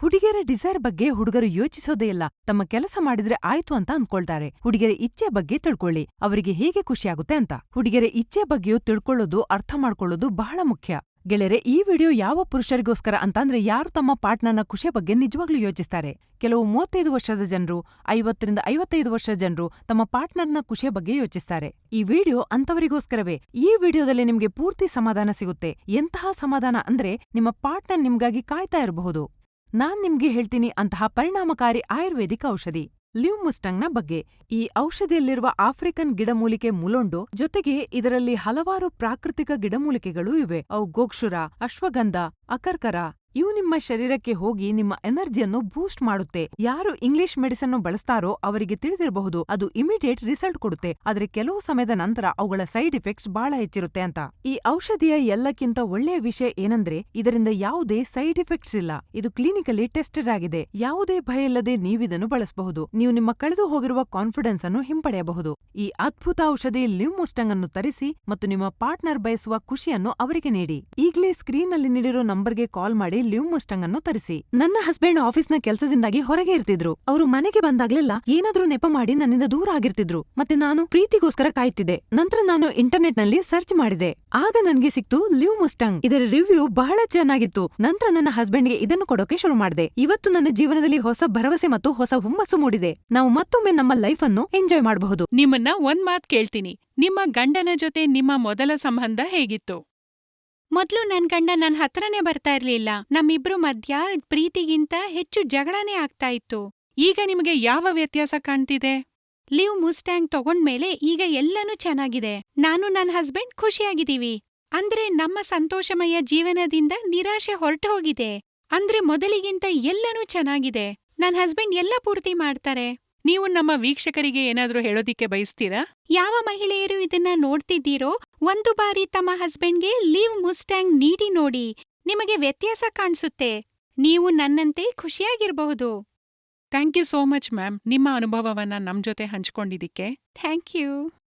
ಹುಡುಗಿಯರ ಡಿಸೈರ್ ಬಗ್ಗೆ ಹುಡುಗರು ಯೋಚಿಸೋದೇ ಇಲ್ಲ. ತಮ್ಮ ಕೆಲಸ ಮಾಡಿದ್ರೆ ಆಯ್ತು ಅಂತ ಅನ್ಕೊಳ್ತಾರೆ. ಹುಡುಗಿಯರ ಇಚ್ಛೆ ಬಗ್ಗೆ ತಿಳ್ಕೊಳ್ಳಿ, ಅವರಿಗೆ ಹೇಗೆ ಖುಷಿಯಾಗುತ್ತೆ ಅಂತ. ಹುಡುಗಿಯರ ಇಚ್ಛೆ ಬಗ್ಗೆಯೂ ತಿಳ್ಕೊಳ್ಳೋದು, ಅರ್ಥ ಮಾಡ್ಕೊಳ್ಳೋದು ಬಹಳ ಮುಖ್ಯ. ಗೆಳೆಯರೆ, ಈ ವಿಡಿಯೋ ಯಾವ ಪುರುಷರಿಗೋಸ್ಕರ ಅಂತಂದ್ರೆ ಯಾರು ತಮ್ಮ ಪಾರ್ಟ್ನರ್ನ ಖುಷಿಯ ಬಗ್ಗೆ ನಿಜವಾಗ್ಲೂ ಯೋಚಿಸ್ತಾರೆ. ಕೆಲವು 35 ವರ್ಷದ ಜನರು, 50 ರಿಂದ 55 ವರ್ಷದ ಜನರು ತಮ್ಮ ಪಾರ್ಟ್ನರ್ನ ಖುಷಿಯ ಬಗ್ಗೆ ಯೋಚಿಸ್ತಾರೆ. ಈ ವಿಡಿಯೋ ಅಂತವರಿಗೋಸ್ಕರವೇ. ಈ ವಿಡಿಯೋದಲ್ಲಿ ನಿಮ್ಗೆ ಪೂರ್ತಿ ಸಮಾಧಾನ ಸಿಗುತ್ತೆ. ಎಂತಹ ಸಮಾಧಾನ ಅಂದ್ರೆ ನಿಮ್ಮ ಪಾರ್ಟ್ನರ್ ನಿಮ್ಗಾಗಿ ಕಾಯ್ತಾ ಇರಬಹುದು. ನಾನ್ ನಿಮ್ಗೆ ಹೇಳ್ತೀನಿ ಅಂತಹ ಪರಿಣಾಮಕಾರಿ ಆಯುರ್ವೇದಿಕ್ ಔಷಧಿ ಲಿವ್ ಮುಸ್ಟಂಗ್ನ ಬಗ್ಗೆ. ಈ ಔಷಧಿಯಲ್ಲಿರುವ ಆಫ್ರಿಕನ್ ಗಿಡಮೂಲಿಕೆ ಮುಲೊಂಡೋ, ಜೊತೆಗೆ ಇದರಲ್ಲಿ ಹಲವಾರು ಪ್ರಾಕೃತಿಕ ಗಿಡಮೂಲಿಕೆಗಳೂ ಇವೆ. ಅವು ಗೋಕ್ಷುರ, ಅಶ್ವಗಂಧ, ಅಕರ್ಕರ. ಇವು ನಿಮ್ಮ ಶರೀರಕ್ಕೆ ಹೋಗಿ ನಿಮ್ಮ ಎನರ್ಜಿಯನ್ನು ಬೂಸ್ಟ್ ಮಾಡುತ್ತೆ. ಯಾರು ಇಂಗ್ಲಿಷ್ ಮೆಡಿಸನ್ ಬಳಸ್ತಾರೋ ಅವರಿಗೆ ತಿಳಿದಿರಬಹುದು ಅದು ಇಮಿಡಿಯೇಟ್ ರಿಸಲ್ಟ್ ಕೊಡುತ್ತೆ, ಆದ್ರೆ ಕೆಲವು ಸಮಯದ ನಂತರ ಅವುಗಳ ಸೈಡ್ ಎಫೆಕ್ಟ್ಸ್ ಬಹಳ ಹೆಚ್ಚಿರುತ್ತೆ ಅಂತ. ಈ ಔಷಧಿಯ ಎಲ್ಲಕ್ಕಿಂತ ಒಳ್ಳೆಯ ವಿಷಯ ಏನಂದ್ರೆ ಇದರಿಂದ ಯಾವುದೇ ಸೈಡ್ ಎಫೆಕ್ಟ್ಸ್ ಇಲ್ಲ. ಇದು ಕ್ಲಿನಿಕಲಿ ಟೆಸ್ಟೆಡ್ ಆಗಿದೆ. ಯಾವುದೇ ಭಯ ಇಲ್ಲದೆ ನೀವಿದನ್ನು ಬಳಸಬಹುದು. ನೀವು ನಿಮ್ಮ ಕಳೆದು ಹೋಗಿರುವ ಕಾನ್ಫಿಡೆನ್ಸ್ ಅನ್ನು ಹಿಂಪಡೆಯಬಹುದು. ಈ ಅದ್ಭುತ ಔಷಧಿ ಲಿವ್ ಮುಸ್ಟಂಗ್ ಅನ್ನು ತರಿಸಿ ಮತ್ತು ನಿಮ್ಮ ಪಾರ್ಟ್ನರ್ ಬಯಸುವ ಖುಷಿಯನ್ನು ಅವರಿಗೆ ನೀಡಿ. ಈಗಲೇ ಸ್ಕ್ರೀನ್ ನಲ್ಲಿ ನೀಡಿರೋ ನಂಬರ್ಗೆ ಕಾಲ್ ಮಾಡಿ ಲಿವ್ ಮುಸ್ಟಂಗ್ ಅನ್ನು ತರಿಸಿ. ನನ್ನ ಹಸ್ಬೆಂಡ್ ಆಫೀಸ್ನ ಕೆಲಸದಿಂದಾಗಿ ಹೊರಗೆ ಇರ್ತಿದ್ರು. ಅವರು ಮನೆಗೆ ಬಂದಾಗ್ಲೆಲ್ಲ ಏನಾದ್ರೂ ನೆಪ ಮಾಡಿ ನನ್ನಿಂದ ದೂರ ಆಗಿರ್ತಿದ್ರು. ಮತ್ತೆ ನಾನು ಪ್ರೀತಿಗೋಸ್ಕರ ಕಾಯ್ತಿದ್ದೆ. ನಂತರ ನಾನು ಇಂಟರ್ನೆಟ್ ನಲ್ಲಿ ಸರ್ಚ್ ಮಾಡಿದೆ. ಆಗ ನನ್ಗೆ ಸಿಕ್ತು ಲಿವ್ ಮುಸ್ಟಂಗ್. ಇದರ ರಿವ್ಯೂ ಬಹಳ ಚೆನ್ನಾಗಿತ್ತು. ನಂತರ ನನ್ನ ಹಸ್ಬೆಂಡ್ಗೆ ಇದನ್ನು ಕೊಡೋಕೆ ಶುರು ಮಾಡಿದೆ. ಇವತ್ತು ನನ್ನ ಜೀವನದಲ್ಲಿ ಹೊಸ ಭರವಸೆ ಮತ್ತು ಹೊಸ ಹುಮ್ಮಸ್ಸು ಮೂಡಿದೆ. ನಾವು ಮತ್ತೊಮ್ಮೆ ನಮ್ಮ ಲೈಫ್ ಅನ್ನು ಎಂಜಾಯ್ ಮಾಡಬಹುದು. ನಿಮ್ಮನ್ನ ಒಂದ್ ಮಾತ್ ಕೇಳ್ತೀನಿ, ನಿಮ್ಮ ಗಂಡನ ಜೊತೆ ನಿಮ್ಮ ಮೊದಲ ಸಂಬಂಧ ಹೇಗಿತ್ತು? ಮೊದ್ಲು ನನ್ ಗಂಡ ನನ್ ಹತ್ರನೇ ಬರ್ತಾ ಇರ್ಲಿಲ್ಲ. ನಮ್ಮಿಬ್ರು ಮಧ್ಯ ಪ್ರೀತಿಗಿಂತ ಹೆಚ್ಚು ಜಗಳನೇ ಆಗ್ತಾ ಇತ್ತು. ಈಗ ನಿಮಗೆ ಯಾವ ವ್ಯತ್ಯಾಸ ಕಾಣ್ತಿದೆ? ಲಿವ್ ಮುಸ್ಟ್ಯಾಂಗ್ ತಗೊಂಡ್ಮೇಲೆ ಈಗ ಎಲ್ಲನೂ ಚೆನ್ನಾಗಿದೆ. ನಾನು ನನ್ ಹಸ್ಬೆಂಡ್ ಖುಷಿಯಾಗಿದ್ದೀವಿ. ಅಂದ್ರೆ ನಮ್ಮ ಸಂತೋಷಮಯ ಜೀವನದಿಂದ ನಿರಾಶೆ ಹೊರಟು ಹೋಗಿದೆ. ಅಂದ್ರೆ ಮೊದಲಿಗಿಂತ ಎಲ್ಲನೂ ಚೆನ್ನಾಗಿದೆ. ನನ್ ಹಸ್ಬೆಂಡ್ ಎಲ್ಲ ಪೂರ್ತಿ ಮಾಡ್ತಾರೆ. ನೀವು ನಮ್ಮ ವೀಕ್ಷಕರಿಗೆ ಏನಾದ್ರೂ ಹೇಳೋದಿಕ್ಕೆ ಬಯಸ್ತೀರಾ? ಯಾವ ಮಹಿಳೆಯರು ಇದನ್ನ ನೋಡ್ತಿದ್ದೀರೋ ಒಂದು ಬಾರಿ ತಮ್ಮ ಹಸ್ಬೆಂಡ್ಗೆ ಲಿವ್ ಮುಸ್ಟ್ಯಾಂಗ್ ನೀಡಿ ನೋಡಿ. ನಿಮಗೆ ವ್ಯತ್ಯಾಸ ಕಾಣಿಸುತ್ತೆ. ನೀವು ನನ್ನಂತೆ ಖುಷಿಯಾಗಿರಬಹುದು. Thank you so much ma'am, ನಿಮ್ಮ ಅನುಭವವನ್ನ ನಮ್ ಜೊತೆ ಹಂಚ್ಕೊಂಡಿದ್ದಕ್ಕೆ. Thank you.